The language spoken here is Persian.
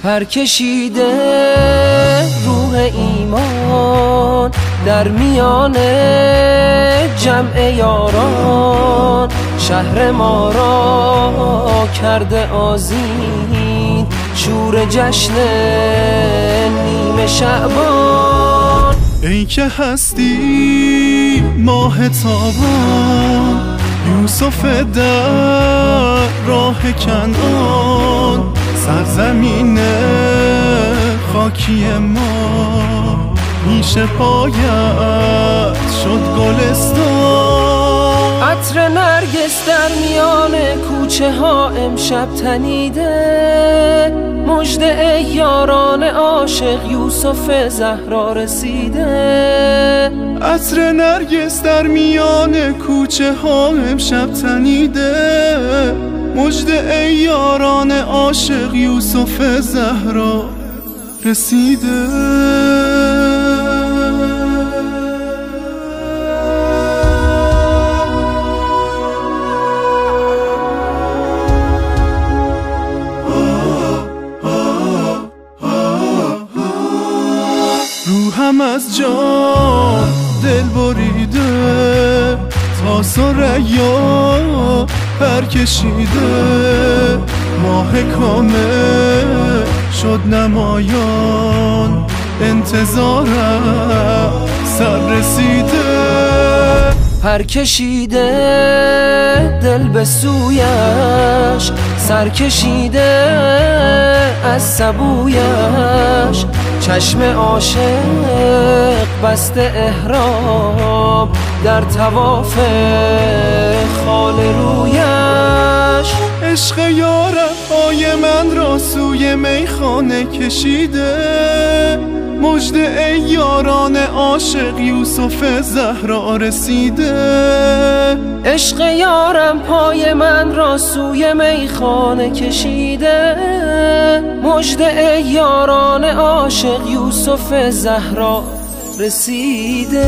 پرکشیده روح ایمان در میان جمع یاران، شهر ما را کرده آذین، شور جشن نیمه شعبان. ای که هستی ماه تابان، یوسف در راه کنعان، سرزمین خاکی ما پیش پایت شد گلستان. عطر نرگس در میان کوچه ها امشب تنیده، مژده ای یاران عاشق یوسف زهرا رسیده. عطر نرگس در میان کوچه ها امشب تنیده، مژده ای یاران عاشق یوسف زهرا رسیده. روحم از جان دل بریده، تا ثریا پر کشیده، ماه کامل شد نمایان، انتظارم سر رسیده. پر کشیده دل به سویش، سر کشیده از سبویش، چشم عاشق بسته احرام در طواف خال رویش. عشق یارم پای من را سوی میخانه کشیده، مژده ای یاران عاشق یوسف زهرا رسیده. عشق یارم پای من را سوی میخانه کشیده، مژده ای یاران عاشق یوسف زهرا رسیده.